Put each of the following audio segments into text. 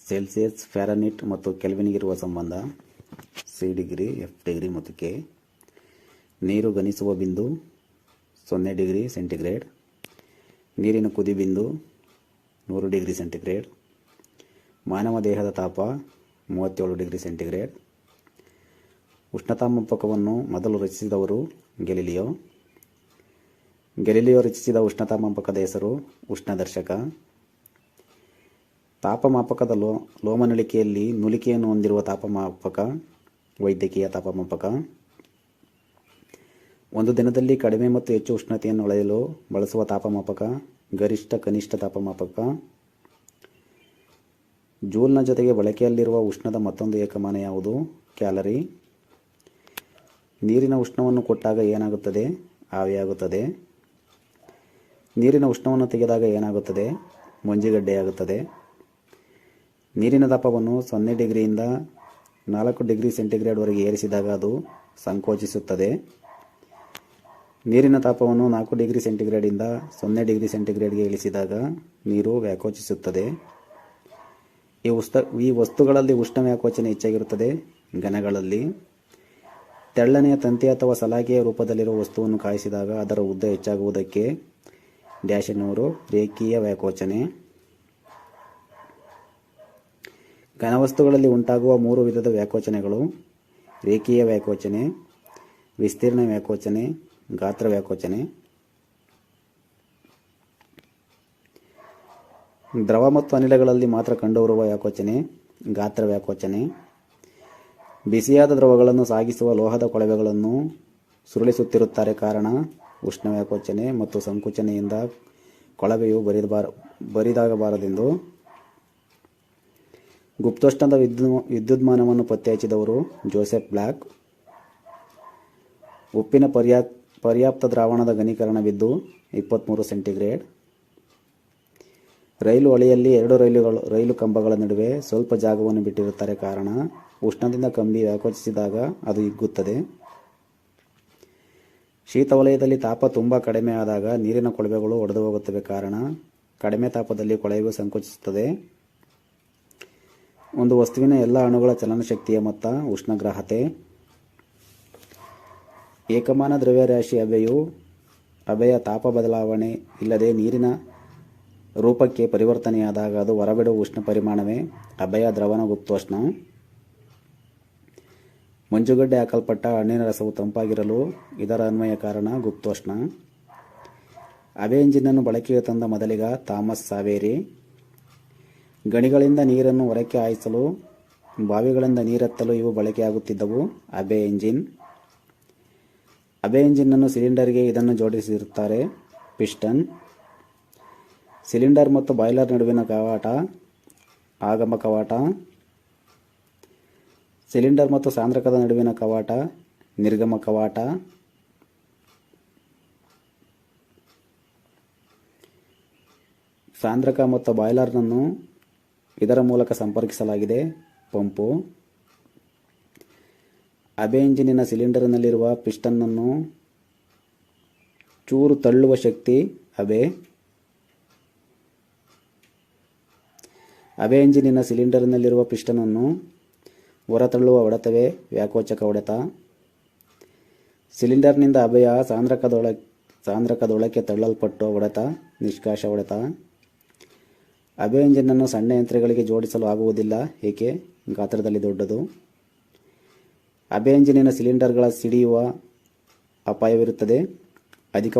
Celsius, Fahrenheit ಮತ್ತು ಕೆಲ್ವಿನ್ಗಿರುವ ಸಂಬಂಧ C degree, F degree ಮತ್ತು ಕೆ. ನೀರು ಘನಿಸುವ ಬಿಂದು 0 ಡಿಗ್ರಿ ಸೆಂಟಿಗ್ರೇಡ್. ನೀರಿನ ಕುದಿ ಬಿಂದು 100 ಡಿಗ್ರಿ ಸೆಂಟಿಗ್ರೇಡ್. ಮಾನವ ದೇಹದ ತಾಪ 37 ಡಿಗ್ರಿ ಸೆಂಟಿಗ್ರೇಡ್. ಉಷ್ಣತಾಮಾಪಕವನ್ನು ಮೊದಲು ರಚಿಸಿದವರು ಗೆಲಿಲಿಯೋ. ಗೆಲಿಲಿಯೋ ರಚಿಸಿದ ಉಷ್ಣತಾಮಾಪಕದ ಹೆಸರು ಉಷ್ಣದರ್ಶಕ. ತಾಪಮಾಪಕದ ಲೋಮನಳಿಕೆಯಲ್ಲಿ ನುಲಿಕೆಯನ್ನು ಹೊಂದಿರುವ ತಾಪಮಾಪಕ ವೈದ್ಯಕೀಯ ತಾಪಮಾಪಕ. ಒಂದು ದಿನದಲ್ಲಿ ಕಡಿಮೆ ಮತ್ತು ಹೆಚ್ಚು ಉಷ್ಣತೆಯನ್ನು ಅಳೆಯಲು ಬಳಸುವ ತಾಪಮಾಪಕ ಗರಿಷ್ಠ ಕನಿಷ್ಠ ತಾಪಮಾಪಕ. ಜೂಲ್ನ ಜೊತೆಗೆ ಬಳಕೆಯಲ್ಲಿರುವ ಉಷ್ಣದ ಮತ್ತೊಂದು ಏಕಮಾನ ಯಾವುದು? ಕ್ಯಾಲರಿ. ನೀರಿನ ಉಷ್ಣವನ್ನು ಕೊಟ್ಟಾಗ ಏನಾಗುತ್ತದೆ? ಆವಿಯಾಗುತ್ತದೆ. ನೀರಿನ ಉಷ್ಣವನ್ನು ತೆಗೆದಾಗ ಏನಾಗುತ್ತದೆ? ಮಂಜುಗಡ್ಡೆಯಾಗುತ್ತದೆ. ನೀರಿನ ತಾಪವನ್ನು 0 ಡಿಗ್ರಿಯಿಂದ 4 ಡಿಗ್ರಿ ಸೆಂಟಿಗ್ರೇಡ್ವರೆಗೆ ಏರಿಸಿದಾಗ ಅದು ಸಂಕೋಚಿಸುತ್ತದೆ. ನೀರಿನ ತಾಪವನ್ನು 4 ಡಿಗ್ರಿ ಸೆಂಟಿಗ್ರೇಡಿಂದ 0 ಡಿಗ್ರಿ ಸೆಂಟಿಗ್ರೇಡ್ಗೆ ಇಳಿಸಿದಾಗ ನೀರು ವ್ಯಾಕೋಚಿಸುತ್ತದೆ. ಈ ವಸ್ತುಗಳಲ್ಲಿ ಉಷ್ಣ ವ್ಯಾಕೋಚನೆ ಹೆಚ್ಚಾಗಿರುತ್ತದೆ ಘನಗಳಲ್ಲಿ. ತೆಳ್ಳನೆಯ ತಂತಿ ಅಥವಾ ಸಲಾಕೆಯ ರೂಪದಲ್ಲಿರುವ ವಸ್ತುವನ್ನು ಕಾಯಿಸಿದಾಗ ಅದರ ಉದ್ದ ಹೆಚ್ಚಾಗುವುದಕ್ಕೆ ಡ್ಯಾಶ್ ಎನ್ನುವರು ರೇಖೀಯ ವ್ಯಾಕೋಚನೆ. ಘನವಸ್ತುಗಳಲ್ಲಿ ಉಂಟಾಗುವ 3 ವಿಧದ ವ್ಯಾಕೋಚನೆಗಳು: ರೇಖೀಯ ವ್ಯಾಕೋಚನೆ, ವಿಸ್ತೀರ್ಣ ವ್ಯಾಕೋಚನೆ, ಗಾತ್ರ ವ್ಯಾಕೋಚನೆ. ದ್ರವ ಮತ್ತು ಅನಿಲಗಳಲ್ಲಿ ಮಾತ್ರ ಕಂಡುಬರುವ ವ್ಯಾಕೋಚನೆ ಗಾತ್ರ ವ್ಯಾಕೋಚನೆ. ಬಿಸಿಯಾದ ದ್ರವಗಳನ್ನು ಸಾಗಿಸುವ ಲೋಹದ ಕೊಳವೆಗಳನ್ನು ಸುರುಳಿಸುತ್ತಿರುತ್ತಾರೆ, ಕಾರಣ ಉಷ್ಣ ವ್ಯಾಕೋಚನೆ ಮತ್ತು ಸಂಕುಚನೆಯಿಂದ ಕೊಳವೆಯು ಬರಿದಾಗಬಾರದೆಂದು. ಗುಪ್ತೋಷ್ಣದ ವಿದ್ಯುನ್ಮಾನವನ್ನು ಪತ್ತೆ ಹಚ್ಚಿದವರು ಜೋಸೆಫ್ ಬ್ಲಾಕ್. ಉಪ್ಪಿನ ಪರ್ಯಾಪ್ತ ದ್ರಾವಣದ ಘನೀಕರಣ ಬಿಂದು 23 ಸೆಂಟಿಗ್ರೇಡ್. ರೈಲು ಹಳಿಯಲ್ಲಿ 2 ರೈಲು ಕಂಬಗಳ ನಡುವೆ ಸ್ವಲ್ಪ ಜಾಗವನ್ನು ಬಿಟ್ಟಿರುತ್ತಾರೆ, ಕಾರಣ ಉಷ್ಣದಿಂದ ಕಂಬಿ ವ್ಯಾಕೋಚಿಸಿದಾಗ ಅದು ಹಿಗ್ಗುತ್ತದೆ. ಶೀತ ವಲಯದಲ್ಲಿ ತಾಪ ತುಂಬ ಕಡಿಮೆ ಆದಾಗ ನೀರಿನ ಕೊಳವೆಗಳು ಒಡೆದು ಹೋಗುತ್ತವೆ, ಕಾರಣ ಕಡಿಮೆ ತಾಪದಲ್ಲಿ ಕೊಳವೆಯು ಸಂಕೋಚಿಸುತ್ತದೆ. ಒಂದು ವಸ್ತುವಿನ ಎಲ್ಲ ಅಣುಗಳ ಚಲನಶಕ್ತಿಯ ಮೊತ್ತ ಉಷ್ಣಗ್ರಾಹ್ಯತೆ. ಏಕಮಾನ ದ್ರವ್ಯರಾಶಿ ಹಬೆಯ ತಾಪ ಬದಲಾವಣೆ ಇಲ್ಲದೆ ನೀರಿನ ರೂಪಕ್ಕೆ ಪರಿವರ್ತನೆಯಾದಾಗ ಅದು ಹೊರಬಿಡುವ ಉಷ್ಣ ಪರಿಮಾಣವೇ ಹಬೆಯ ದ್ರವನ ಗುಪ್ತೋಷ್ಣ. ಮಂಜುಗಡ್ಡೆ ಹಾಕಲ್ಪಟ್ಟ ಹಣ್ಣಿನ ರಸವು ತಂಪಾಗಿರಲು ಇದರ ಅನ್ವಯ ಕಾರಣ ಗುಪ್ತೋಷ್ಣ. ಹಬೆ ಎಂಜಿನನ್ನು ಬಳಕೆಗೆ ತಂದ ಮೊದಲಿಗ ಥಾಮಸ್ ಸಾವೇರಿ. ಗಣಿಗಳಿಂದ ನೀರನ್ನು ಹೊರಕ್ಕೆ ಹಾಯಿಸಲು ಬಾವಿಗಳಿಂದ ನೀರೆತ್ತಲು ಇವು ಬಳಕೆಯಾಗುತ್ತಿದ್ದವು ಹಬೆ ಎಂಜಿನ್. ಹಬೆ ಎಂಜಿನ್ನನ್ನು ಸಿಲಿಂಡರ್ಗೆ ಇದನ್ನು ಜೋಡಿಸಿರುತ್ತಾರೆ ಪಿಸ್ಟನ್. ಸಿಲಿಂಡರ್ ಮತ್ತು ಬಾಯ್ಲರ್ ನಡುವಿನ ಕವಾಟ ಆಗಮ ಕವಾಟ. ಸಿಲಿಂಡರ್ ಮತ್ತು ಸಾಂದ್ರಕದ ನಡುವಿನ ಕವಾಟ ನಿರ್ಗಮ ಕವಾಟ. ಸಾಂದ್ರಕ ಮತ್ತು ಬಾಯ್ಲರ್ನನ್ನು ಇದರ ಮೂಲಕ ಸಂಪರ್ಕಿಸಲಾಗಿದೆ ಪಂಪು. ಹಬೆ ಎಂಜಿನಿನ ಸಿಲಿಂಡರ್ನಲ್ಲಿರುವ ಪಿಸ್ಟನ್ನನ್ನು ಚೂರು ತಳ್ಳುವ ಶಕ್ತಿ ಹಬೆ. ಹಬೆ ಎಂಜಿನಿನ ಸಿಲಿಂಡರ್ನಲ್ಲಿರುವ ಪಿಸ್ಟನನ್ನು ಹೊರತಳ್ಳುವ ಹೊಡೆತವೇ ವ್ಯಾಕೋಚಕ ಹೊಡೆತ. ಸಿಲಿಂಡರ್ನಿಂದ ಹಬೆಯ ಸಾಂದ್ರಕದೊಳಕ್ಕೆ ತಳ್ಳಲ್ಪಟ್ಟು ಹೊಡೆತ ನಿಷ್ಕಾಶ ಹೊಡೆತ. ಹಬೆ ಎಂಜಿನನ್ನು ಸಣ್ಣ ಯಂತ್ರಗಳಿಗೆ ಜೋಡಿಸಲು ಆಗುವುದಿಲ್ಲ, ಏಕೆ? ಗಾತ್ರದಲ್ಲಿ ದೊಡ್ಡದು. ಹಬೆ ಎಂಜಿನಿನ ಸಿಲಿಂಡರ್ಗಳ ಸಿಡಿಯುವ ಅಪಾಯವಿರುತ್ತದೆ. ಅಧಿಕ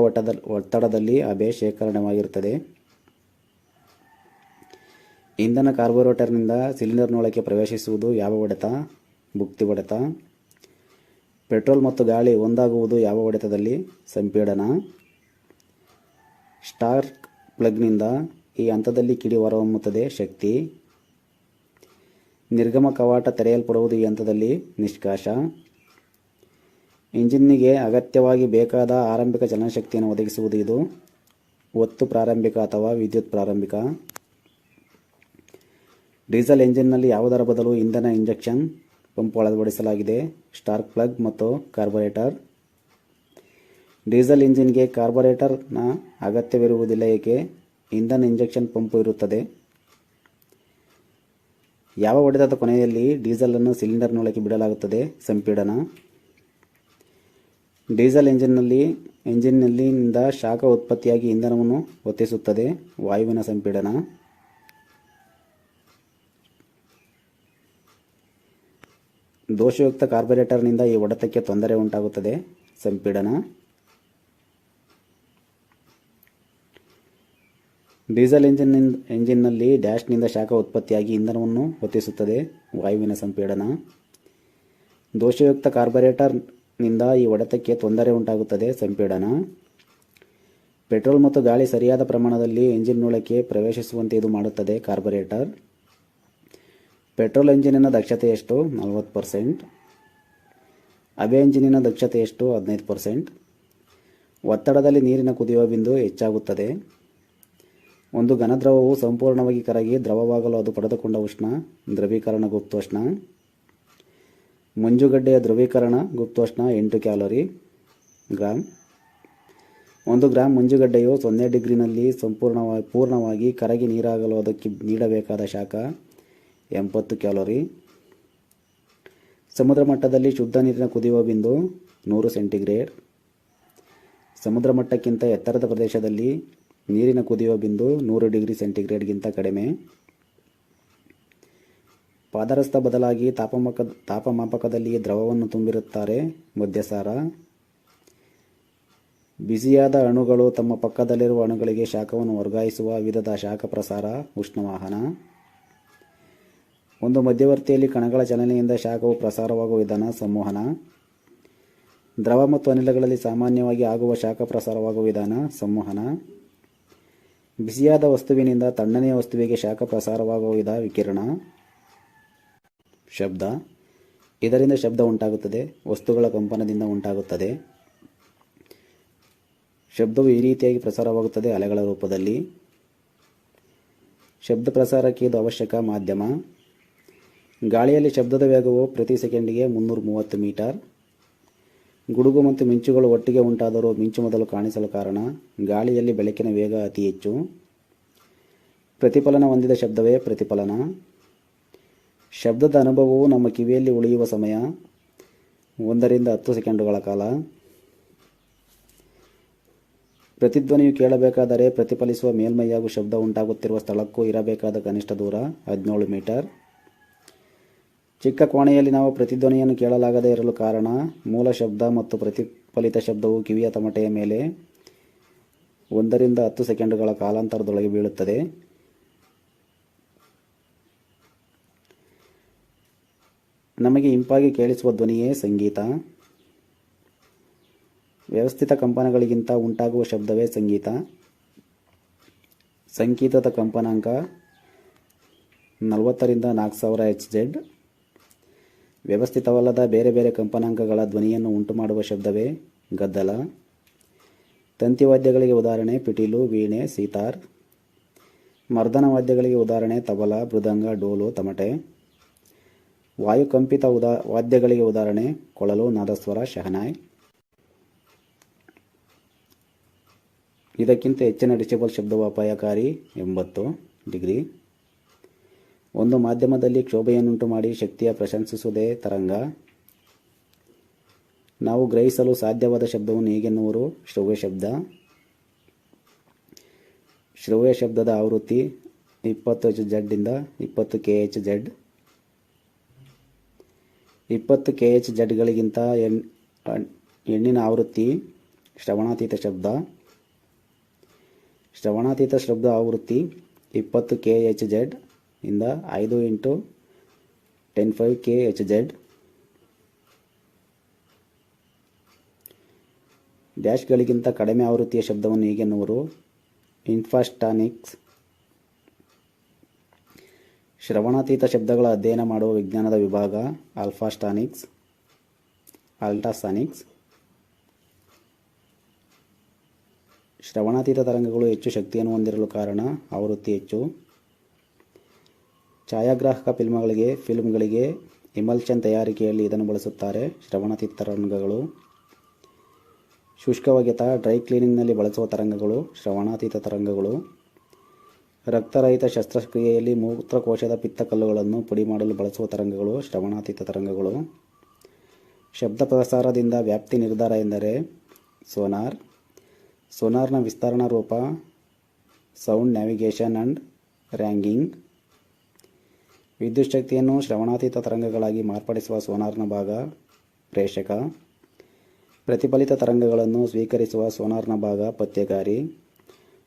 ಒತ್ತಡದಲ್ಲಿ ಹಬೆ ಶೇಖರಣವಾಗಿರುತ್ತದೆ. ಇಂಧನ ಕಾರ್ಬೋರೇಟರ್ನಿಂದ ಸಿಲಿಂಡರ್ನೊಳಗೆ ಪ್ರವೇಶಿಸುವುದು ಯಾವ ಹೊಡೆತ? ಭುಕ್ತಿ ಹೊಡೆತ. ಪೆಟ್ರೋಲ್ ಮತ್ತು ಗಾಳಿ ಒಂದಾಗುವುದು ಯಾವ ಹೊಡೆತದಲ್ಲಿ? ಸಂಪೀಡನ. ಸ್ಟಾರ್ಕ್ ಪ್ಲಗ್ನಿಂದ ಈ ಹಂತದಲ್ಲಿ ಕಿಡಿ ಹೊರಹೊಮ್ಮುತ್ತದೆ, ಶಕ್ತಿ. ನಿರ್ಗಮ ಕವಾಟ ತೆರೆಯಲ್ಪಡುವುದು ಈ ಹಂತದಲ್ಲಿ, ನಿಷ್ಕಾಶ. ಇಂಜಿನ್ನಿಗೆ ಅಗತ್ಯವಾಗಿ ಬೇಕಾದ ಆರಂಭಿಕ ಚಲನಶಕ್ತಿಯನ್ನು ಒದಗಿಸುವುದು ಇದು, ಒತ್ತು ಪ್ರಾರಂಭಿಕ ಅಥವಾ ವಿದ್ಯುತ್ ಪ್ರಾರಂಭಿಕ. ಡೀಸೆಲ್ ಎಂಜಿನ್ನಲ್ಲಿ ಯಾವುದರ ಬದಲು ಇಂಧನ ಇಂಜೆಕ್ಷನ್ ಪಂಪ್ ಅಳವಡಿಸಲಾಗಿದೆ? ಸ್ಟಾರ್ಕ್ ಪ್ಲಗ್ ಮತ್ತು ಕಾರ್ಬೊರೇಟರ್. ಡೀಸೆಲ್ ಇಂಜಿನ್ಗೆ ಕಾರ್ಬೊರೇಟರ್ನ ಅಗತ್ಯವಿರುವುದಿಲ್ಲ, ಏಕೆ? ಇಂಧನ ಇಂಜೆಕ್ಷನ್ ಪಂಪ್ ಇರುತ್ತದೆ. ಯಾವ ಹೊಡೆತದ ಕೊನೆಯಲ್ಲಿ ಡೀಸೆಲನ್ನು ಸಿಲಿಂಡರ್ನೊಳಗೆ ಬಿಡಲಾಗುತ್ತದೆ? ಸಂಪೀಡನ. ಡೀಸೆಲ್ ಎಂಜಿನ್ನಲ್ಲಿಂದ ಶಾಖ ಉತ್ಪತ್ತಿಯಾಗಿ ಇಂಧನವನ್ನು ಹೊತ್ತಿಸುತ್ತದೆ. ವಾಯುವಿನ ಸಂಪೀಡನ. ದೋಷಯುಕ್ತ ಕಾರ್ಬೊರೇಟರ್ನಿಂದ ಈ ಹೊಡೆತಕ್ಕೆ ತೊಂದರೆ ಉಂಟಾಗುತ್ತದೆ. ಸಂಪೀಡನ. ಡೀಸೆಲ್ ಎಂಜಿನ್ನಲ್ಲಿ ಡ್ಯಾಶ್ನಿಂದ ಶಾಖ ಉತ್ಪತ್ತಿಯಾಗಿ ಇಂಧನವನ್ನು ಹೊತ್ತಿಸುತ್ತದೆ. ವಾಯುವಿನ ಸಂಪೀಡನ. ದೋಷಯುಕ್ತ ಕಾರ್ಬೊರೇಟರ್ನಿಂದ ಈ ಹೊಡೆತಕ್ಕೆ ತೊಂದರೆ ಉಂಟಾಗುತ್ತದೆ. ಸಂಪೀಡನ. ಪೆಟ್ರೋಲ್ ಮತ್ತು ಗಾಳಿ ಸರಿಯಾದ ಪ್ರಮಾಣದಲ್ಲಿ ಎಂಜಿನ್ನೊಳಕ್ಕೆ ಪ್ರವೇಶಿಸುವಂತೆ ಇದು ಮಾಡುತ್ತದೆ. ಕಾರ್ಬೊರೇಟರ್. ಪೆಟ್ರೋಲ್ ಎಂಜಿನಿನ ದಕ್ಷತೆ ಎಷ್ಟು? 40%. ಹಬೆ ಎಂಜಿನಿನ ದಕ್ಷತೆ ಎಷ್ಟು? 15%. ಒತ್ತಡದಲ್ಲಿ ನೀರಿನ ಕುದಿಯುವ ಬಿಂದು ಹೆಚ್ಚಾಗುತ್ತದೆ. ಒಂದು ಘನದ್ರವವು ಸಂಪೂರ್ಣವಾಗಿ ಕರಗಿ ದ್ರವವಾಗಲು ಅದು ಪಡೆದುಕೊಂಡ ಉಷ್ಣ ದ್ರವೀಕರಣ ಗುಪ್ತೋಷ್ಣ. ಮಂಜುಗಡ್ಡೆಯ ದ್ರವೀಕರಣ ಗುಪ್ತೋಷ್ಣ 8 ಕ್ಯಾಲೋರಿ ಗ್ರಾಂ. 1 ಗ್ರಾಂ ಮಂಜುಗಡ್ಡೆಯು 0 ಡಿಗ್ರಿನಲ್ಲಿ ಪೂರ್ಣವಾಗಿ ಕರಗಿ ನೀರಾಗಲು ಅದಕ್ಕೆ ನೀಡಬೇಕಾದ ಶಾಖ 80 ಕ್ಯಾಲೋರಿ. ಸಮುದ್ರ ಮಟ್ಟದಲ್ಲಿ ಶುದ್ಧ ನೀರಿನ ಕುದಿಯುವ ಬಿಂದು 100 ಸೆಂಟಿಗ್ರೇಡ್. ಸಮುದ್ರ ಮಟ್ಟಕ್ಕಿಂತ ಎತ್ತರದ ಪ್ರದೇಶದಲ್ಲಿ ನೀರಿನ ಕುದಿಯುವ ಬಿಂದು 100 ಡಿಗ್ರಿ ಸೆಂಟಿಗ್ರೇಡ್ಗಿಂತ ಕಡಿಮೆ. ಪಾದರಸ್ತ ಬದಲಾಗಿ ತಾಪಮಾಪಕದಲ್ಲಿ ದ್ರವವನ್ನು ತುಂಬಿರುತ್ತಾರೆ. ಮದ್ಯಸಾರ. ಬಿಸಿಯಾದ ಅಣುಗಳು ತಮ್ಮ ಪಕ್ಕದಲ್ಲಿರುವ ಅಣುಗಳಿಗೆ ಶಾಖವನ್ನು ವರ್ಗಾಯಿಸುವ ವಿಧದ ಶಾಖ ಪ್ರಸಾರ ಉಷ್ಣವಾಹನ. ಒಂದು ಮಧ್ಯವರ್ತಿಯಲ್ಲಿ ಕಣಗಳ ಚಲನೆಯಿಂದ ಶಾಖವು ಪ್ರಸಾರವಾಗುವ ವಿಧಾನ ಸಂವಹನ. ದ್ರವ ಮತ್ತು ಅನಿಲಗಳಲ್ಲಿ ಸಾಮಾನ್ಯವಾಗಿ ಆಗುವ ಶಾಖ ಪ್ರಸಾರವಾಗುವ ವಿಧಾನ ಸಂವಹನ. ಬಿಸಿಯಾದ ವಸ್ತುವಿನಿಂದ ತಣ್ಣನೆಯ ವಸ್ತುವಿಗೆ ಶಾಖ ಪ್ರಸಾರವಾಗುವ ವಿಧ ವಿಕಿರಣ. ಶಬ್ದ. ಇದರಿಂದ ಶಬ್ದ ಉಂಟಾಗುತ್ತದೆ. ವಸ್ತುಗಳ ಕಂಪನದಿಂದ ಉಂಟಾಗುತ್ತದೆ. ಶಬ್ದವು ಈ ರೀತಿಯಾಗಿ ಪ್ರಸಾರವಾಗುತ್ತದೆ ಅಲೆಗಳ ರೂಪದಲ್ಲಿ. ಶಬ್ದ ಪ್ರಸಾರಕ್ಕೆ ಇದು ಅವಶ್ಯಕ ಮಾಧ್ಯಮ. ಗಾಳಿಯಲ್ಲಿ ಶಬ್ದದ ವೇಗವು ಪ್ರತಿ ಸೆಕೆಂಡಿಗೆ 330 ಮೀಟರ್. ಗುಡುಗು ಮತ್ತು ಮಿಂಚುಗಳು ಒಟ್ಟಿಗೆ ಉಂಟಾದರೂ ಮಿಂಚು ಮೊದಲು ಕಾಣಿಸಲು ಕಾರಣ ಗಾಳಿಯಲ್ಲಿ ಬೆಳಕಿನ ವೇಗ ಅತಿ ಹೆಚ್ಚು. ಪ್ರತಿಫಲನ ಹೊಂದಿದ ಶಬ್ದವೇ ಪ್ರತಿಫಲನ. ಶಬ್ದದ ಅನುಭವವು ನಮ್ಮ ಕಿವಿಯಲ್ಲಿ ಉಳಿಯುವ ಸಮಯ 1 ರಿಂದ 10 ಸೆಕೆಂಡುಗಳ ಕಾಲ. ಪ್ರತಿಧ್ವನಿಯು ಕೇಳಬೇಕಾದರೆ ಪ್ರತಿಫಲಿಸುವ ಮೇಲ್ಮೈ ಹಾಗೂ ಶಬ್ದ ಉಂಟಾಗುತ್ತಿರುವ ಸ್ಥಳಕ್ಕೂ ಇರಬೇಕಾದ ಕನಿಷ್ಠ ದೂರ 17 ಮೀಟರ್. ಚಿಕ್ಕ ಕೋಣೆಯಲ್ಲಿ ನಾವು ಪ್ರತಿಧ್ವನಿಯನ್ನು ಕೇಳಲಾಗದೇ ಇರಲು ಕಾರಣ ಮೂಲ ಶಬ್ದ ಮತ್ತು ಪ್ರತಿಫಲಿತ ಶಬ್ದವು ಕಿವಿಯ ತಮಟೆಯ ಮೇಲೆ 1 ರಿಂದ 10 ಸೆಕೆಂಡುಗಳ ಕಾಲಾಂತರದೊಳಗೆ ಬೀಳುತ್ತದೆ. ನಮಗೆ ಇಂಪಾಗಿ ಕೇಳಿಸುವ ಧ್ವನಿಯೇ ಸಂಗೀತ. ವ್ಯವಸ್ಥಿತ ಕಂಪನಗಳಿಗಿಂತ ಉಂಟಾಗುವ ಶಬ್ದವೇ ಸಂಗೀತ. ಸಂಗೀತದ ಕಂಪನಾಂಕ 40 ರಿಂದ 4000 Hz. ವ್ಯವಸ್ಥಿತವಲ್ಲದ ಬೇರೆ ಬೇರೆ ಕಂಪನಾಂಕಗಳ ಧ್ವನಿಯನ್ನು ಉಂಟುಮಾಡುವ ಶಬ್ದವೇ ಗದ್ದಲ. ತಂತಿವಾದ್ಯಗಳಿಗೆ ಉದಾಹರಣೆ ಪಿಟೀಲು, ವೀಣೆ, ಸೀತಾರ್. ಮರ್ದನ ವಾದ್ಯಗಳಿಗೆ ಉದಾಹರಣೆ ತಬಲ, ಮೃದಂಗ, ಡೋಲು, ತಮಟೆ. ವಾಯುಕಂಪಿತ ವಾದ್ಯಗಳಿಗೆ ಉದಾಹರಣೆ ಕೊಳಲು, ನಾದಸ್ವರ, ಶಹನಾಯ್. ಇದಕ್ಕಿಂತ ಹೆಚ್ಚಿನ ಡೆಸಿಬಲ್ ಶಬ್ದವು ಅಪಾಯಕಾರಿ 80 ಡಿಗ್ರಿ. ಒಂದು ಮಾಧ್ಯಮದಲ್ಲಿ ಕ್ಷೋಭೆಯನ್ನುಂಟು ಮಾಡಿ ಶಕ್ತಿಯ ಪ್ರಶಂಸಿಸುವುದೇ ತರಂಗ. ನಾವು ಗ್ರಹಿಸಲು ಸಾಧ್ಯವಾದ ಶಬ್ದವನ್ನು ಹೀಗೆನ್ನುವರು ಶ್ರವ್ಯ ಶಬ್ದ. ಶ್ರವ್ಯ ಶಬ್ದದ ಆವೃತ್ತಿ 20 Hz ಇಂದ 20 kHz. 20 kHz ಗಳಿಗಿಂತ ಹೆಣ್ಣಿನ ಆವೃತ್ತಿ ಶ್ರವಣಾತೀತ ಶಬ್ದ. ಶ್ರವಣಾತೀತ ಶಬ್ದ ಆವೃತ್ತಿ 20 kHz ಇಂದ 5 × 10⁵ kHz. ಡ್ಯಾಶ್ಗಳಿಗಿಂತ ಕಡಿಮೆ ಆವೃತ್ತಿಯ ಶಬ್ದವನ್ನು ಹೀಗೆನ್ನುವರು ಇನ್ಫ್ರಾಸ್ಟಾನಿಕ್ಸ್. ಶ್ರವಣಾತೀತ ಶಬ್ದಗಳ ಅಧ್ಯಯನ ಮಾಡುವ ವಿಜ್ಞಾನದ ವಿಭಾಗ ಅಲ್ಟ್ರಾಸಾನಿಕ್ಸ್. ಶ್ರವಣಾತೀತ ತರಂಗಗಳು ಹೆಚ್ಚು ಶಕ್ತಿಯನ್ನು ಹೊಂದಿರಲು ಕಾರಣ ಆವೃತ್ತಿ ಹೆಚ್ಚು. ಛಾಯಾಗ್ರಾಹಕ ಫಿಲ್ಮ್ಗಳಿಗೆ ಇಮಲ್ಷನ್ ತಯಾರಿಕೆಯಲ್ಲಿ ಇದನ್ನು ಬಳಸುತ್ತಾರೆ. ಶ್ರವಣಾತೀತ ತರಂಗಗಳು. ಶುಷ್ಕ ಒಗೆತ ಡ್ರೈ ಕ್ಲೀನಿಂಗ್ನಲ್ಲಿ ಬಳಸುವ ತರಂಗಗಳು ಶ್ರವಣಾತೀತ ತರಂಗಗಳು. ರಕ್ತರಹಿತ ಶಸ್ತ್ರಕ್ರಿಯೆಯಲ್ಲಿ ಮೂತ್ರಕೋಶದ ಪಿತ್ತಕಲ್ಲುಗಳನ್ನು ಪುಡಿ ಮಾಡಲು ಬಳಸುವ ತರಂಗಗಳು ಶ್ರವಣಾತೀತ ತರಂಗಗಳು. ಶಬ್ದ ಪ್ರಸಾರದಿಂದ ವ್ಯಾಪ್ತಿ ನಿರ್ಧಾರ ಎಂದರೆ ಸೋನಾರ್. ಸೋನಾರ್ನ ವಿಸ್ತರಣಾ ರೂಪ ಸೌಂಡ್ ನ್ಯಾವಿಗೇಷನ್ ಆ್ಯಂಡ್ ರ್ಯಾಂಗಿಂಗ್. ವಿದ್ಯುತ್ ಶಕ್ತಿಯನ್ನು ಶ್ರವಣಾತೀತ ತರಂಗಗಳಾಗಿ ಮಾರ್ಪಡಿಸುವ ಸೋನಾರ್ನ ಭಾಗ ಪ್ರೇಷಕ. ಪ್ರತಿಫಲಿತ ತರಂಗಗಳನ್ನು ಸ್ವೀಕರಿಸುವ ಸೋನಾರ್ನ ಭಾಗ ಪತ್ತೆಕಾರಿ.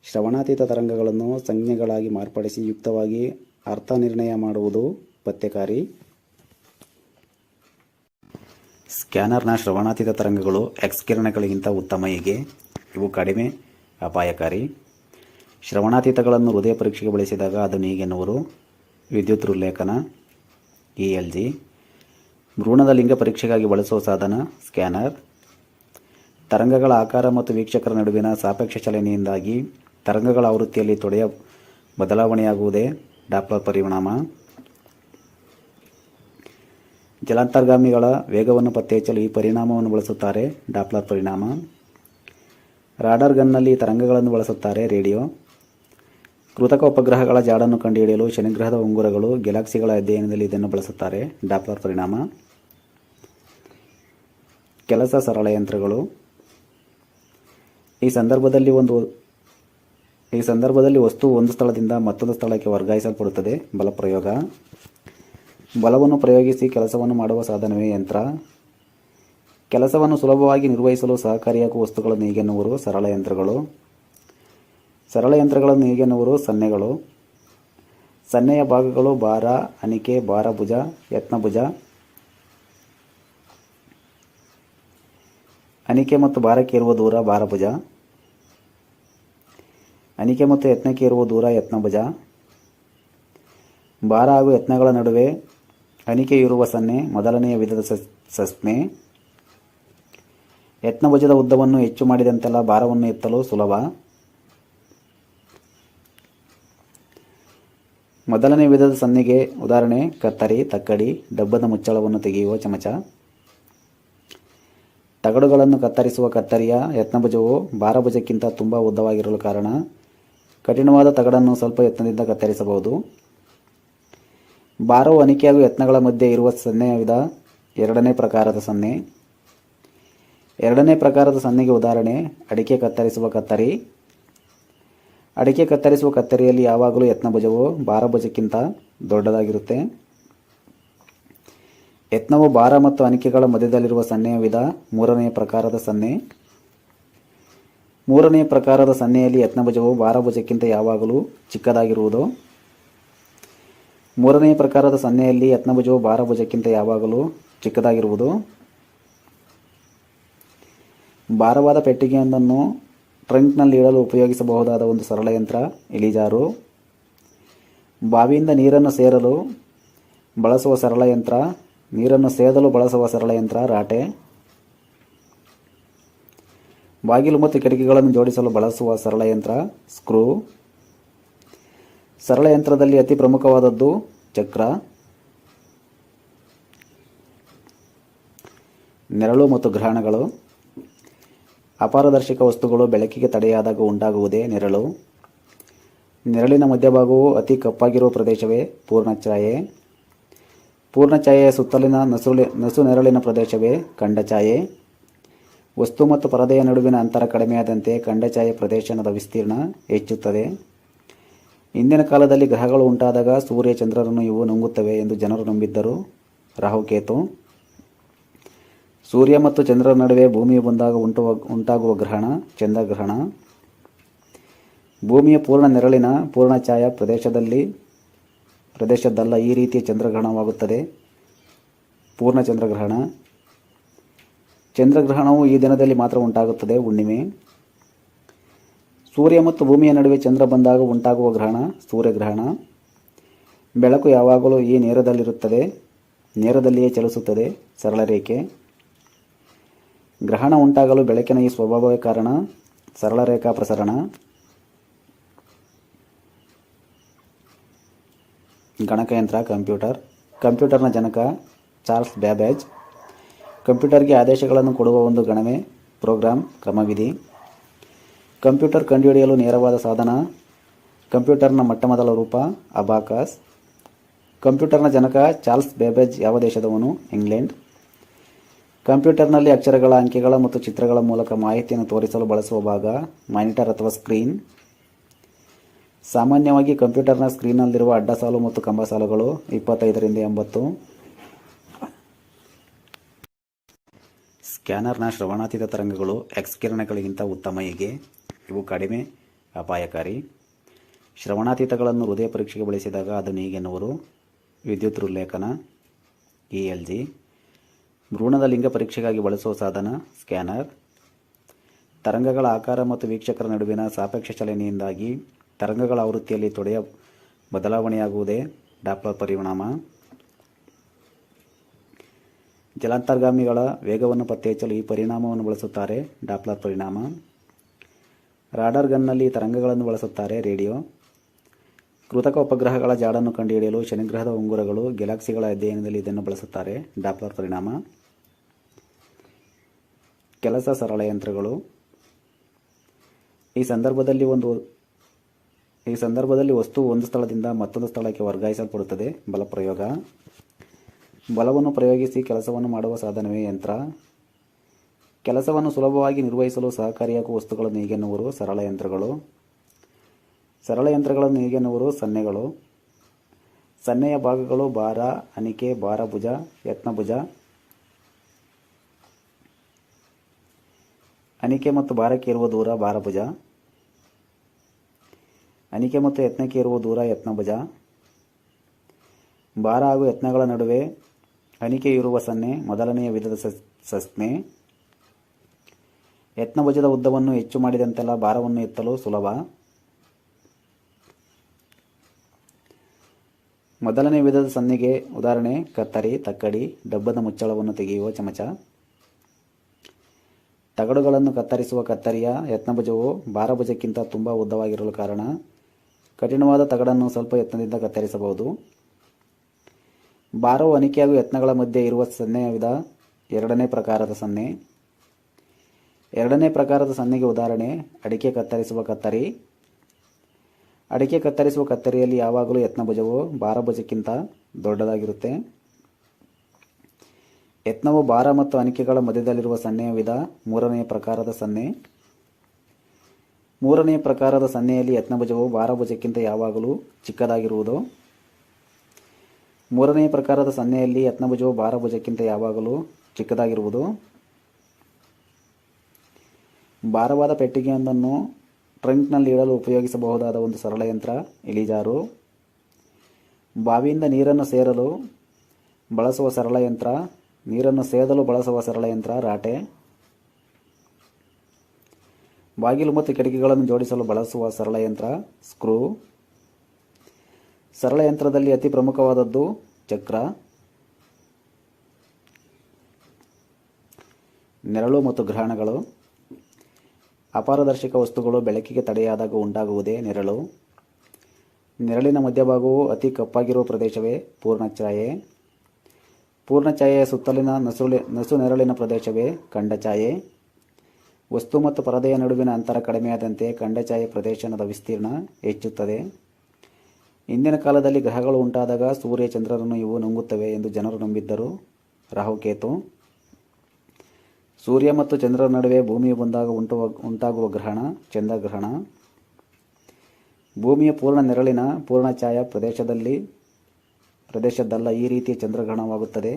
ಶ್ರವಣಾತೀತ ತರಂಗಗಳನ್ನು ಸಂಜ್ಞೆಗಳಾಗಿ ಮಾರ್ಪಡಿಸಿ ಯುಕ್ತವಾಗಿ ಅರ್ಥ ನಿರ್ಣಯ ಮಾಡುವುದು ಪತ್ತೆಕಾರಿ. ಸ್ಕ್ಯಾನರ್ನ ಶ್ರವಣಾತೀತ ತರಂಗಗಳು ಎಕ್ಸ್ ಕಿರಣಗಳಿಗಿಂತ ಉತ್ತಮ. ಹೀಗೆ ಇವು ಕಡಿಮೆ ಅಪಾಯಕಾರಿ. ಶ್ರವಣಾತೀತಗಳನ್ನು ಹೃದಯ ಪರೀಕ್ಷೆಗೆ ಬಳಸಿದಾಗ ಅದನ್ನು ಹೀಗೆನ್ನುವರು ವಿದ್ಯುತ್ ಉಲ್ಲೇಖನ ELG. ಭ್ರೂಣದ ಲಿಂಗ ಪರೀಕ್ಷೆಗಾಗಿ ಬಳಸುವ ಸಾಧನ ಸ್ಕ್ಯಾನರ್. ತರಂಗಗಳ ಆಕಾರ ಮತ್ತು ವೀಕ್ಷಕರ ನಡುವಿನ ಸಾಪೇಕ್ಷ ಚಲನೆಯಿಂದಾಗಿ ತರಂಗಗಳ ಆವೃತ್ತಿಯಲ್ಲಿ ತೊಡೆಯ ಬದಲಾವಣೆಯಾಗುವುದೇ ಡಾಪ್ಲರ್ ಪರಿಣಾಮ. ಜಲಾಂತರ್ಗಾಮಿಗಳ ವೇಗವನ್ನು ಪತ್ತೆಹಚ್ಚಲು ಈ ಪರಿಣಾಮವನ್ನು ಬಳಸುತ್ತಾರೆ ಡಾಪ್ಲರ್ ಪರಿಣಾಮ. ರಾಡಾರ್ ಗನ್ನಲ್ಲಿ ತರಂಗಗಳನ್ನು ಬಳಸುತ್ತಾರೆ ರೇಡಿಯೋ. ಕೃತಕ ಉಪಗ್ರಹಗಳ ಜಾಡನ್ನು ಕಂಡುಹಿಡಿಯಲು ಶನಿಗ್ರಹದ ಉಂಗುರಗಳು ಗ್ಯಾಲಕ್ಸಿಗಳ ಅಧ್ಯಯನದಲ್ಲಿ ಇದನ್ನು ಬಳಸುತ್ತಾರೆ ಡಾಪ್ಲರ್ ಪರಿಣಾಮ. ಕೆಲಸ ಸರಳ ಯಂತ್ರಗಳು. ಈ ಸಂದರ್ಭದಲ್ಲಿ ವಸ್ತು ಒಂದು ಸ್ಥಳದಿಂದ ಮತ್ತೊಂದು ಸ್ಥಳಕ್ಕೆ ವರ್ಗಾಯಿಸಲ್ಪಡುತ್ತದೆ. ಬಲಪ್ರಯೋಗ. ಬಲವನ್ನು ಪ್ರಯೋಗಿಸಿ ಕೆಲಸವನ್ನು ಮಾಡುವ ಸಾಧನವೇ ಯಂತ್ರ. ಕೆಲಸವನ್ನು ಸುಲಭವಾಗಿ ನಿರ್ವಹಿಸಲು ಸಹಕಾರಿಯಾಗುವ ವಸ್ತುಗಳನ್ನು ಹೀಗೆನ್ನುವರು ಸರಳ ಯಂತ್ರಗಳು. ಸರಳ ಯಂತ್ರಗಳನ್ನು ಹೀಗೆನ್ನುವರು ಸನ್ನೆಗಳು. ಸನ್ನೆಯ ಭಾಗಗಳು ಭಾರ, ಅಣಿಕೆ, ಭಾರಭುಜ, ಯತ್ನಭುಜ. ಅಣಿಕೆ ಮತ್ತು ಭಾರಕ್ಕೆ ಇರುವ ದೂರ ಭಾರಭುಜ. ಅಣಿಕೆ ಮತ್ತು ಯತ್ನಕ್ಕೆ ಇರುವ ದೂರ ಯತ್ನಭುಜ. ಭಾರ ಹಾಗೂ ಯತ್ನಗಳ ನಡುವೆ ಅಣಿಕೆ ಇರುವ ಸನ್ನೆ ಮೊದಲನೆಯ ವಿಧದ ಸಸ್ನೆ. ಯತ್ನಭುಜದ ಉದ್ದವನ್ನು ಹೆಚ್ಚು ಮಾಡಿದಂತೆಲ್ಲ ಭಾರವನ್ನು ಎತ್ತಲು ಸುಲಭ. ಮೊದಲನೇ ವಿಧದ ಸನ್ನೆಗೆ ಉದಾಹರಣೆ ಕತ್ತರಿ, ತಕ್ಕಡಿ, ಡಬ್ಬದ ಮುಚ್ಚಳವನ್ನು ತೆಗೆಯುವ ಚಮಚ. ತಗಡುಗಳನ್ನು ಕತ್ತರಿಸುವ ಕತ್ತರಿಯ ಯತ್ನಭುಜವು ಭಾರಭುಜಕ್ಕಿಂತ ತುಂಬ ಉದ್ದವಾಗಿರಲು ಕಾರಣ ಕಠಿಣವಾದ ತಗಡನ್ನು ಸ್ವಲ್ಪ ಯತ್ನದಿಂದ ಕತ್ತರಿಸಬಹುದು. ಭಾರವು ಅಣಿಕೆ ಹಾಗೂ ಯತ್ನಗಳ ಮಧ್ಯೆ ಇರುವ ಸನ್ನೆಯ ವಿಧ ಎರಡನೇ ಪ್ರಕಾರದ ಸನ್ನೆ. ಎರಡನೇ ಪ್ರಕಾರದ ಸನ್ನೆಗೆ ಉದಾಹರಣೆ ಅಡಿಕೆ ಕತ್ತರಿಸುವ ಕತ್ತರಿ. ಅಡಿಕೆ ಕತ್ತರಿಸುವ ಕತ್ತರಿಯಲ್ಲಿ ಯಾವಾಗಲೂ ಯತ್ನಭುಜವು ಭಾರಭುಜಕ್ಕಿಂತ ದೊಡ್ಡದಾಗಿರುತ್ತೆ. ಯತ್ನವು ಭಾರ ಮತ್ತು ಅಣಿಕೆಗಳ ಮಧ್ಯದಲ್ಲಿರುವ ಸನ್ನೆಯ ವಿಧ ಮೂರನೆಯ ಪ್ರಕಾರದ ಸನ್ನೆ. ಮೂರನೆಯ ಪ್ರಕಾರದ ಸನ್ನೆಯಲ್ಲಿ ಯತ್ನಭುಜವು ಭಾರಭುಜಕ್ಕಿಂತ ಯಾವಾಗಲೂ ಚಿಕ್ಕದಾಗಿರುವುದು. ಮೂರನೆಯ ಪ್ರಕಾರದ ಸನ್ನೆಯಲ್ಲಿ ಯತ್ನಭುಜವು ಭಾರಭುಜಕ್ಕಿಂತ ಯಾವಾಗಲೂ ಚಿಕ್ಕದಾಗಿರುವುದು. ಭಾರವಾದ ಪೆಟ್ಟಿಗೆಯೊಂದನ್ನು ಟ್ರಂಕ್ನಲ್ಲಿ ಇಡಲು ಉಪಯೋಗಿಸಬಹುದಾದ ಒಂದು ಸರಳ ಯಂತ್ರ ಇಳಿಜಾರು. ಬಾವಿಯಿಂದ ನೀರನ್ನು ಸೇರಲು ಬಳಸುವ ಸರಳ ಯಂತ್ರ, ನೀರನ್ನು ಸೇದಲು ಬಳಸುವ ಸರಳ ಯಂತ್ರ ರಾಟೆ. ಬಾಗಿಲು ಮತ್ತು ಕಿಟಕಿಗಳನ್ನು ಜೋಡಿಸಲು ಬಳಸುವ ಸರಳ ಯಂತ್ರ ಸ್ಕ್ರೂ. ಸರಳ ಯಂತ್ರದಲ್ಲಿ ಅತಿ ಪ್ರಮುಖವಾದದ್ದು ಚಕ್ರ. ನೆರಳು ಮತ್ತು ಗ್ರಹಣಗಳು. ಅಪಾರದರ್ಶಕ ವಸ್ತುಗಳು ಬೆಳಕಿಗೆ ತಡೆಯಾದಾಗ ಉಂಟಾಗುವುದೇ ನೆರಳು. ನೆರಳಿನ ಮಧ್ಯಭಾಗವು ಅತಿ ಕಪ್ಪಾಗಿರುವ ಪ್ರದೇಶವೇ ಪೂರ್ಣಛಾಯೆ. ಪೂರ್ಣಛಾಯೆಯ ಸುತ್ತಲಿನ ನಸು ನೆರಳಿನ ಪ್ರದೇಶವೇ ಖಂಡಛಾಯೆ. ವಸ್ತು ಮತ್ತು ಪರದೆಯ ನಡುವಿನ ಅಂತರ ಕಡಿಮೆಯಾದಂತೆ ಖಂಡಛಾಯೆ ಪ್ರದೇಶದ ವಿಸ್ತೀರ್ಣ ಹೆಚ್ಚುತ್ತದೆ. ಇಂದಿನ ಕಾಲದಲ್ಲಿ ಗ್ರಹಗಳು ಉಂಟಾದಾಗ ಸೂರ್ಯ ಚಂದ್ರರನ್ನು ಇವು ನುಂಗುತ್ತವೆ ಎಂದು ಜನರು ನಂಬಿದ್ದರು. ರಾಹುಕೇತು. ಸೂರ್ಯ ಮತ್ತು ಚಂದ್ರರ ನಡುವೆ ಭೂಮಿಯು ಬಂದಾಗ ಉಂಟಾಗುವ ಗ್ರಹಣ ಚಂದ್ರಗ್ರಹಣ. ಭೂಮಿಯ ಪೂರ್ಣ ನೆರಳಿನ ಪೂರ್ಣಛಾಯಾ ಪ್ರದೇಶದಲ್ಲ ಈ ರೀತಿಯ ಚಂದ್ರಗ್ರಹಣವಾಗುತ್ತದೆ ಪೂರ್ಣ ಚಂದ್ರಗ್ರಹಣ. ಚಂದ್ರಗ್ರಹಣವು ಈ ದಿನದಲ್ಲಿ ಮಾತ್ರ ಉಂಟಾಗುತ್ತದೆ ಹುಣ್ಣಿಮೆ. ಸೂರ್ಯ ಮತ್ತು ಭೂಮಿಯ ನಡುವೆ ಚಂದ್ರ ಬಂದಾಗ ಉಂಟಾಗುವ ಗ್ರಹಣ ಸೂರ್ಯಗ್ರಹಣ. ಬೆಳಕು ಯಾವಾಗಲೂ ಈ ನೇರದಲ್ಲಿಯೇ ಚಲಿಸುತ್ತದೆ ಸರಳ ರೇಖೆ. ಗ್ರಹಣ ಉಂಟಾಗಲು ಬೆಳಕಿನ ಈ ಸ್ವಭಾವವೇ ಕಾರಣ ಸರಳ ರೇಖಾ ಪ್ರಸರಣ. ಗಣಕಯಂತ್ರ ಕಂಪ್ಯೂಟರ್. ಕಂಪ್ಯೂಟರ್ನ ಜನಕ ಚಾರ್ಲ್ಸ್ ಬ್ಯಾಬೇಜ್. ಕಂಪ್ಯೂಟರ್ಗೆ ಆದೇಶಗಳನ್ನು ಕೊಡುವ ಒಂದು ಗಣನೆ ಪ್ರೋಗ್ರಾಂ ಕ್ರಮವಿಧಿ. ಕಂಪ್ಯೂಟರ್ ಕಂಡುಹಿಡಿಯಲು ನೇರವಾದ ಸಾಧನ ಕಂಪ್ಯೂಟರ್ನ ಮೊಟ್ಟಮೊದಲ ರೂಪ ಅಬಾಕಸ್. ಕಂಪ್ಯೂಟರ್ನ ಜನಕ ಚಾರ್ಲ್ಸ್ ಬೇಬೇಜ್ ಯಾವ ದೇಶದವನು? ಇಂಗ್ಲೆಂಡ್. ಕಂಪ್ಯೂಟರ್ನಲ್ಲಿ ಅಕ್ಷರಗಳ, ಅಂಕೆಗಳ ಮತ್ತು ಚಿತ್ರಗಳ ಮೂಲಕ ಮಾಹಿತಿಯನ್ನು ತೋರಿಸಲು ಬಳಸುವ ಭಾಗ ಮಾನಿಟರ್ ಅಥವಾ ಸ್ಕ್ರೀನ್. ಸಾಮಾನ್ಯವಾಗಿ ಕಂಪ್ಯೂಟರ್ನ ಸ್ಕ್ರೀನ್ನಲ್ಲಿರುವ ಅಡ್ಡಸಾಲು ಮತ್ತು ಕಂಬಸಾಲುಗಳು 25 ರಿಂದ 80. ಸ್ಕ್ಯಾನರ್ನ ಶ್ರವಣಾತೀತ ತರಂಗಗಳು ಎಕ್ಸ್ ಕಿರಣಗಳಿಗಿಂತ ಉತ್ತಮ. ಹೀಗೆ ಇವು ಕಡಿಮೆ ಅಪಾಯಕಾರಿ. ಶ್ರವಣಾತೀತಗಳನ್ನು ಹೃದಯ ಪರೀಕ್ಷೆಗೆ ಬಳಸಿದಾಗ ಅದನ್ನು ಹೀಗೆನ್ನುವರು: ವಿದ್ಯುತ್ ಉಲ್ಲೇಖನ ELG. ಭ್ರೂಣದ ಲಿಂಗ ಪರೀಕ್ಷೆಗಾಗಿ ಬಳಸುವ ಸಾಧನ ಸ್ಕ್ಯಾನರ್. ತರಂಗಗಳ ಆಕಾರ ಮತ್ತು ವೀಕ್ಷಕರ ನಡುವಿನ ಸಾಪೇಕ್ಷ ಚಲನೆಯಿಂದಾಗಿ ತರಂಗಗಳ ಆವೃತ್ತಿಯಲ್ಲಿ ತೊಡೆಯ ಬದಲಾವಣೆಯಾಗುವುದೇ ಡಾಪ್ಲರ್ ಪರಿಣಾಮ. ಜಲಾಂತರ್ಗಾಮಿಗಳ ವೇಗವನ್ನು ಪತ್ತೆಹಚ್ಚಲು ಈ ಪರಿಣಾಮವನ್ನು ಬಳಸುತ್ತಾರೆ, ಡಾಪ್ಲರ್ ಪರಿಣಾಮ. ರಾಡಾರ್ ಗನ್ನಲ್ಲಿ ತರಂಗಗಳನ್ನು ಬಳಸುತ್ತಾರೆ, ರೇಡಿಯೋ. ಕೃತಕ ಉಪಗ್ರಹಗಳ ಜಾಡನ್ನು ಕಂಡುಹಿಡಿಯಲು ಶನಿಗ್ರಹದ ಉಂಗುರಗಳು, ಗ್ಯಾಲಕ್ಸಿಗಳ ಅಧ್ಯಯನದಲ್ಲಿ ಇದನ್ನು ಬಳಸುತ್ತಾರೆ, ಡಾಪ್ಲರ್ ಪರಿಣಾಮ. ಕೆಲಸ ಸರಳ ಯಂತ್ರಗಳು. ಈ ಸಂದರ್ಭದಲ್ಲಿ ವಸ್ತು ಒಂದು ಸ್ಥಳದಿಂದ ಮತ್ತೊಂದು ಸ್ಥಳಕ್ಕೆ ವರ್ಗಾಯಿಸಲ್ಪಡುತ್ತದೆ, ಬಲಪ್ರಯೋಗ. ಬಲವನ್ನು ಪ್ರಯೋಗಿಸಿ ಕೆಲಸವನ್ನು ಮಾಡುವ ಸಾಧನವೇ ಯಂತ್ರ. ಕೆಲಸವನ್ನು ಸುಲಭವಾಗಿ ನಿರ್ವಹಿಸಲು ಸಹಕಾರಿಯಾಗುವ ವಸ್ತುಗಳನ್ನು ಹೀಗೆನ್ನುವರು: ಸರಳ ಯಂತ್ರಗಳು. ಸರಳ ಯಂತ್ರಗಳನ್ನು ಹೀಗೆನ್ನುವರು: ಸನ್ನೆಗಳು. ಸನ್ನೆಯ ಭಾಗಗಳು ಭಾರ, ಅಣಿಕೆ, ಭಾರಭುಜ, ಯತ್ನಭುಜ. ಅಣಿಕೆ ಮತ್ತು ಭಾರಕ್ಕೆ ಇರುವ ದೂರ ಭಾರಭುಜ. ಅಣಿಕೆ ಮತ್ತು ಯತ್ನಕ್ಕೆ ಇರುವ ದೂರ ಯತ್ನಭುಜ. ಭಾರ ಹಾಗೂ ಯತ್ನಗಳ ನಡುವೆ ಅಣಿಕೆ ಇರುವ ಸನ್ನೆ ಮೊದಲನೆಯ ವಿಧದ ಸಸ್ನೆ. ಯತ್ನಭುಜದ ಉದ್ದವನ್ನು ಹೆಚ್ಚು ಮಾಡಿದಂತೆಲ್ಲ ಭಾರವನ್ನು ಎತ್ತಲು ಸುಲಭ. ಮೊದಲನೇ ವಿಧದ ಸನ್ನೆಗೆ ಉದಾಹರಣೆ ಕತ್ತರಿ, ತಕ್ಕಡಿ, ಡಬ್ಬದ ಮುಚ್ಚಳವನ್ನು ತೆಗೆಯುವ ಚಮಚ. ತಗಡುಗಳನ್ನು ಕತ್ತರಿಸುವ ಕತ್ತರಿಯ ಯತ್ನಭುಜವು ಭಾರಭುಜಕ್ಕಿಂತ ತುಂಬ ಉದ್ದವಾಗಿರಲು ಕಾರಣ. ಕಠಿಣವಾದ ತಗಡನ್ನು ಸ್ವಲ್ಪ ಯತ್ನದಿಂದ ಕತ್ತರಿಸಬಹುದು. ಭಾರವು ಅಣಿಕೆ ಹಾಗೂ ಯತ್ನಗಳ ಮಧ್ಯೆ ಇರುವ ಸನ್ನೆಯ ವಿಧ ಎರಡನೇ ಪ್ರಕಾರದ ಸನ್ನೆ. ಎರಡನೇ ಪ್ರಕಾರದ ಸನ್ನೆಗೆ ಉದಾಹರಣೆ ಅಡಿಕೆ ಕತ್ತರಿಸುವ ಕತ್ತರಿ. ಅಡಿಕೆ ಕತ್ತರಿಸುವ ಕತ್ತರಿಯಲ್ಲಿ ಯಾವಾಗಲೂ ಯತ್ನಭುಜವು ಭಾರಭುಜಕ್ಕಿಂತ ದೊಡ್ಡದಾಗಿರುತ್ತೆ. ಯತ್ನವು ಭಾರ ಮತ್ತು ಅಣಿಕೆಗಳ ಮಧ್ಯದಲ್ಲಿರುವ ಸನ್ನೆಯ ವಿಧ ಮೂರನೆಯ ಪ್ರಕಾರದ ಸನ್ನೆ. ಮೂರನೆಯ ಪ್ರಕಾರದ ಸನ್ನೆಯಲ್ಲಿ ಯತ್ನಭುಜವು ಭಾರಭುಜಕ್ಕಿಂತ ಯಾವಾಗಲೂ ಚಿಕ್ಕದಾಗಿರುವುದು. ಮೂರನೆಯ ಪ್ರಕಾರದ ಸನ್ನೆಯಲ್ಲಿ ಯತ್ನಭುಜವು ಭಾರಭುಜಕ್ಕಿಂತ ಯಾವಾಗಲೂ ಚಿಕ್ಕದಾಗಿರುವುದು. ಭಾರವಾದ ಪೆಟ್ಟಿಗೆಯೊಂದನ್ನು ಟ್ರಂಕ್ನಲ್ಲಿ ಇಡಲು ಉಪಯೋಗಿಸಬಹುದಾದ ಒಂದು ಸರಳ ಯಂತ್ರ ಇಳಿಜಾರು. ಬಾವಿಯಿಂದ ನೀರನ್ನು ಸೇರಲು ಬಳಸುವ ಸರಳ ಯಂತ್ರ, ನೀರನ್ನು ಸೇದಲು ಬಳಸುವ ಸರಳ ಯಂತ್ರ ರಾಟೆ. ಬಾಗಿಲು ಮತ್ತು ಕಿಟಕಿಗಳನ್ನು ಜೋಡಿಸಲು ಬಳಸುವ ಸರಳ ಯಂತ್ರ ಸ್ಕ್ರೂ. ಸರಳ ಯಂತ್ರದಲ್ಲಿ ಅತಿ ಪ್ರಮುಖವಾದದ್ದು ಚಕ್ರ. ನೆರಳು ಮತ್ತು ಗ್ರಹಣಗಳು. ಅಪಾರದರ್ಶಕ ವಸ್ತುಗಳು ಬೆಳಕಿಗೆ ತಡೆಯಾದಾಗ ಉಂಟಾಗುವುದೇ ನೆರಳು. ನೆರಳಿನ ಮಧ್ಯಭಾಗವು ಅತಿ ಕಪ್ಪಾಗಿರುವ ಪ್ರದೇಶವೇ ಪೂರ್ಣಛಾಯೆ. ಪೂರ್ಣಛಾಯೆಯ ಸುತ್ತಲಿನ ನಸು ನೆರಳಿನ ಪ್ರದೇಶವೇ ಖಂಡಛಾಯೆ. ವಸ್ತು ಮತ್ತು ಪರದೆಯ ನಡುವಿನ ಅಂತರ ಕಡಿಮೆಯಾದಂತೆ ಖಂಡಛಾಯೆ ಪ್ರದೇಶದ ವಿಸ್ತೀರ್ಣ ಹೆಚ್ಚುತ್ತದೆ. ಇಂದಿನ ಕಾಲದಲ್ಲಿ ಗ್ರಹಗಳು ಉಂಟಾದಾಗ ಸೂರ್ಯ ಚಂದ್ರರನ್ನು ಇವು ನುಂಗುತ್ತವೆ ಎಂದು ಜನರು ನಂಬಿದ್ದರು. ರಾಹುಕೇತು. ಸೂರ್ಯ ಮತ್ತು ಚಂದ್ರರ ನಡುವೆ ಭೂಮಿಯು ಬಂದಾಗ ಉಂಟಾಗುವ ಗ್ರಹಣ ಚಂದ್ರಗ್ರಹಣ. ಭೂಮಿಯ ಪೂರ್ಣ ನೆರಳಿನ ಪೂರ್ಣಛಾಯಾ ಪ್ರದೇಶದ್ದಲ್ಲ ಈ ರೀತಿಯ ಚಂದ್ರಗ್ರಹಣವಾಗುತ್ತದೆ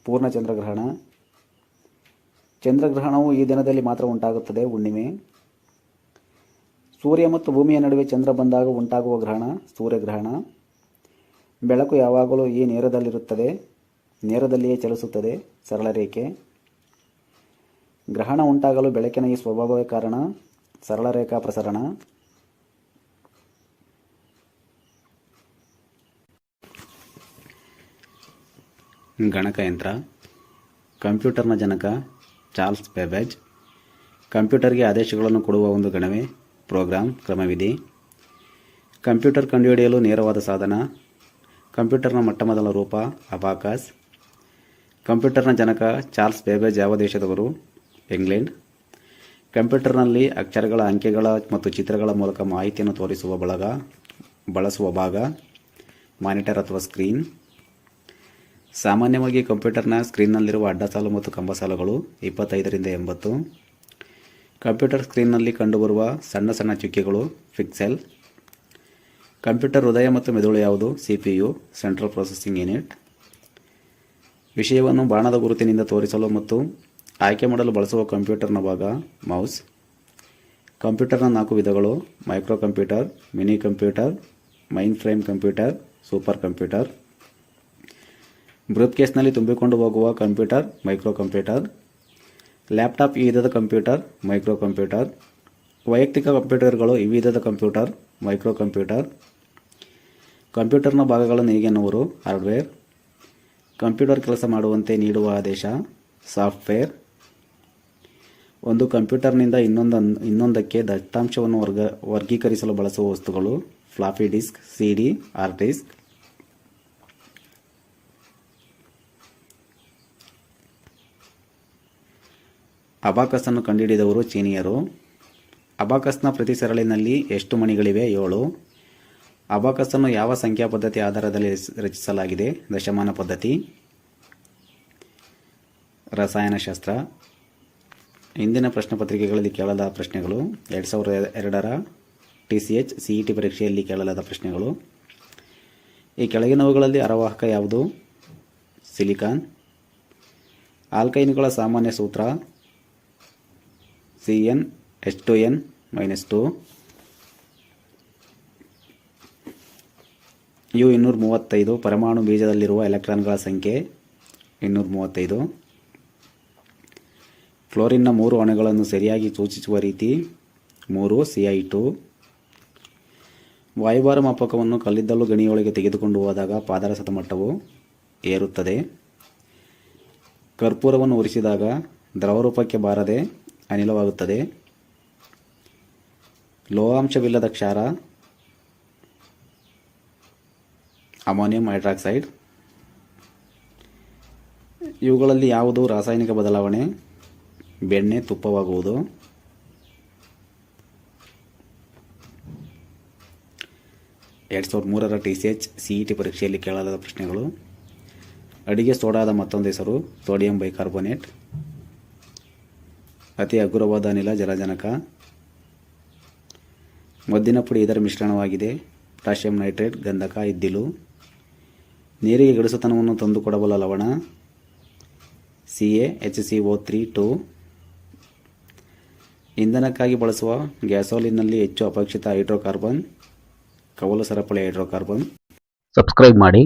ಪೂರ್ಣ ಚಂದ್ರಗ್ರಹಣ. ಚಂದ್ರಗ್ರಹಣವು ಈ ದಿನದಲ್ಲಿ ಮಾತ್ರ ಉಂಟಾಗುತ್ತದೆ, ಹುಣ್ಣಿಮೆ. ಸೂರ್ಯ ಮತ್ತು ಭೂಮಿಯ ನಡುವೆ ಚಂದ್ರ ಬಂದಾಗ ಉಂಟಾಗುವ ಗ್ರಹಣ ಸೂರ್ಯಗ್ರಹಣ. ಬೆಳಕು ಯಾವಾಗಲೂ ಈ ನೇರದಲ್ಲಿರುತ್ತದೆ, ನೇರದಲ್ಲಿಯೇ ಚಲಿಸುತ್ತದೆ, ಸರಳ ರೇಖೆ. ಗ್ರಹಣ ಉಂಟಾಗಲು ಬೆಳಕಿನ ಈ ಸ್ವಭಾವವೇ ಕಾರಣ, ಸರಳ ರೇಖಾ ಪ್ರಸರಣ. ಗಣಕಯಂತ್ರ. ಕಂಪ್ಯೂಟರ್ನ ಜನಕ ಚಾರ್ಲ್ಸ್ ಬೇಬೇಜ್. ಕಂಪ್ಯೂಟರ್ಗೆ ಆದೇಶಗಳನ್ನು ಕೊಡುವ ಒಂದು ಗಣವೇ ಪ್ರೋಗ್ರಾಂ, ಕ್ರಮವಿಧಿ. ಕಂಪ್ಯೂಟರ್ ಕಂಡುಹಿಡಿಯಲು ನೇರವಾದ ಸಾಧನ. ಕಂಪ್ಯೂಟರ್ನ ಮೊಟ್ಟಮೊದಲ ರೂಪ ಅಬಾಕಸ್. ಕಂಪ್ಯೂಟರ್ನ ಜನಕ ಚಾರ್ಲ್ಸ್ ಬೇಬೇಜ್ ಯಾವ ದೇಶದವರು? ಇಂಗ್ಲೆಂಡ್. ಕಂಪ್ಯೂಟರ್ನಲ್ಲಿ ಅಕ್ಷರಗಳ, ಅಂಕೆಗಳ ಮತ್ತು ಚಿತ್ರಗಳ ಮೂಲಕ ಮಾಹಿತಿಯನ್ನು ಬಳಸುವ ಭಾಗ ಮಾನಿಟರ್ ಅಥವಾ ಸ್ಕ್ರೀನ್. ಸಾಮಾನ್ಯವಾಗಿ ಕಂಪ್ಯೂಟರ್ನ ಸ್ಕ್ರೀನ್ನಲ್ಲಿರುವ ಅಡ್ಡಸಾಲು ಮತ್ತು ಕಂಬಸಾಲುಗಳು 25 ರಿಂದ 80. ಕಂಪ್ಯೂಟರ್ ಸ್ಕ್ರೀನ್ನಲ್ಲಿ ಕಂಡುಬರುವ ಸಣ್ಣ ಸಣ್ಣ ಚುಕ್ಕೆಗಳು ಪಿಕ್ಸೆಲ್. ಕಂಪ್ಯೂಟರ್ ಹೃದಯ ಮತ್ತು ಮೆದುಳು ಯಾವುದು? CPU, central processing unit. ವಿಷಯವನ್ನು ಬಾಣದ ಗುರುತಿನಿಂದ ತೋರಿಸಲು ಮತ್ತು ಆಯ್ಕೆ ಮಾಡಲು ಬಳಸುವ ಕಂಪ್ಯೂಟರ್ನ ಭಾಗ ಮೌಸ್. ಕಂಪ್ಯೂಟರ್ನ 4 ವಿಧಗಳು: micro computer, mini computer, main frame computer, super computer. Brief ಕೇಸ್ನಲ್ಲಿ ತುಂಬಿಕೊಂಡು ಹೋಗುವ ಕಂಪ್ಯೂಟರ್ ಮೈಕ್ರೋ ಕಂಪ್ಯೂಟರ್. ಲ್ಯಾಪ್ಟಾಪ್ ಈ ವಿಧದ ಕಂಪ್ಯೂಟರ್ ಮೈಕ್ರೋ ಕಂಪ್ಯೂಟರ್. ವೈಯಕ್ತಿಕ ಕಂಪ್ಯೂಟರ್ಗಳು ಈ ವಿಧದ ಕಂಪ್ಯೂಟರ್ ಮೈಕ್ರೋ ಕಂಪ್ಯೂಟರ್. ಕಂಪ್ಯೂಟರ್ನ ಭಾಗಗಳನ್ನು ಹೀಗೆನ್ನುವರು: ಹಾರ್ಡ್ವೇರ್. ಕಂಪ್ಯೂಟರ್ ಕೆಲಸ ಮಾಡುವಂತೆ ನೀಡುವ ಆದೇಶ ಸಾಫ್ಟ್ವೇರ್. ಒಂದು ಕಂಪ್ಯೂಟರ್ನಿಂದ ಇನ್ನೊಂದಕ್ಕೆ ದತ್ತಾಂಶವನ್ನು ವರ್ಗೀಕರಿಸಲು ಬಳಸುವ ವಸ್ತುಗಳು floppy disk, CD, hard disk. Abacus ಅನ್ನು ಕಂಡುಹಿಡಿದವರು ಚೀನಿಯರು. ಅಬಾಕಸ್ನ ಪ್ರತಿ ಸರಳಿನಲ್ಲಿ ಎಷ್ಟು ಮಣಿಗಳಿವೆ? 7. ಅಬಾಕಸ್ ಅನ್ನು ಯಾವ ಸಂಖ್ಯಾ ಪದ್ಧತಿ ಆಧಾರದಲ್ಲಿ ರಚಿಸಲಾಗಿದೆ? ದಶಮಾನ ಪದ್ಧತಿ. ರಸಾಯನಶಾಸ್ತ್ರ. ಇಂದಿನ ಪ್ರಶ್ನೆ ಪತ್ರಿಕೆಗಳಲ್ಲಿ ಕೇಳಲಾದ ಪ್ರಶ್ನೆಗಳು: 2002ರ TCH CET ಪರೀಕ್ಷೆಯಲ್ಲಿ ಕೇಳಲಾದ ಪ್ರಶ್ನೆಗಳು. ಈ ಕೆಳಗಿನವುಗಳಲ್ಲಿ ಅರೆವಾಹಕ ಯಾವುದು? ಸಿಲಿಕಾನ್. ಆಲ್ಕೈನುಗಳ ಸಾಮಾನ್ಯ ಸೂತ್ರ CnH2n-2. U-235 ಪರಮಾಣು ಬೀಜದಲ್ಲಿರುವ ಎಲೆಕ್ಟ್ರಾನ್ಗಳ ಸಂಖ್ಯೆ 235. ಕ್ಲೋರಿನ್ನ 3 ಅಣುಗಳನ್ನು ಸರಿಯಾಗಿ ಸೂಚಿಸುವ ರೀತಿ 3 Ci2. ವಾಯುಭಾರ ಮಾಪಕವನ್ನು ಕಲ್ಲಿದ್ದಲು ಗಣಿಯೊಳಗೆ ತೆಗೆದುಕೊಂಡು ಹೋದಾಗ ಪಾದರಸದ ಮಟ್ಟವು ಏರುತ್ತದೆ. ಕರ್ಪೂರವನ್ನು ಉರಿಸಿದಾಗ ದ್ರವರೂಪಕ್ಕೆ ಬಾರದೆ ಅನಿಲವಾಗುತ್ತದೆ. ಲೋಹಾಂಶವಿಲ್ಲದ ಕ್ಷಾರ ಅಮೋನಿಯಂ ಹೈಡ್ರಾಕ್ಸೈಡ್. ಇವುಗಳಲ್ಲಿ ಯಾವುದು ರಾಸಾಯನಿಕ ಬದಲಾವಣೆ? ಬೆಣ್ಣೆ ತುಪ್ಪವಾಗುವುದು. 2003ರ TCH CET ಪರೀಕ್ಷೆಯಲ್ಲಿ ಕೇಳಲಾದ ಪ್ರಶ್ನೆಗಳು: ಅಡಿಗೆ ಸೋಡಾದ ಮತ್ತೊಂದು ಹೆಸರು ಸೋಡಿಯಂ ಬೈಕಾರ್ಬೋನೇಟ್. ಅತಿ ಹಗುರವಾದ ಅನಿಲ ಜಲಜನಕ. ಮದ್ದಿನ ಪುಡಿ ಇದರ ಮಿಶ್ರಣವಾಗಿದೆ. ಪೊಟ್ಯಾಷಿಯಂ ನೈಟ್ರೇಟ್, ಗಂಧಕ, ಇದ್ದಿಲು. ನೀರಿಗೆ ಗಡಸುತನವನ್ನು ತಂದುಕೊಡಬಲ್ಲ ಲವಣ CaHCO3-2. ಇಂಧನಕ್ಕಾಗಿ ಬಳಸುವ ಗ್ಯಾಸೋಲಿನ್ನಲ್ಲಿ ಹೆಚ್ಚು ಅಪೇಕ್ಷಿತ ಹೈಡ್ರೋಕಾರ್ಬನ್ ಕವಲು ಸರಪಳಿ ಹೈಡ್ರೋಕಾರ್ಬನ್. ಸಬ್ಸ್ಕ್ರೈಬ್ ಮಾಡಿ.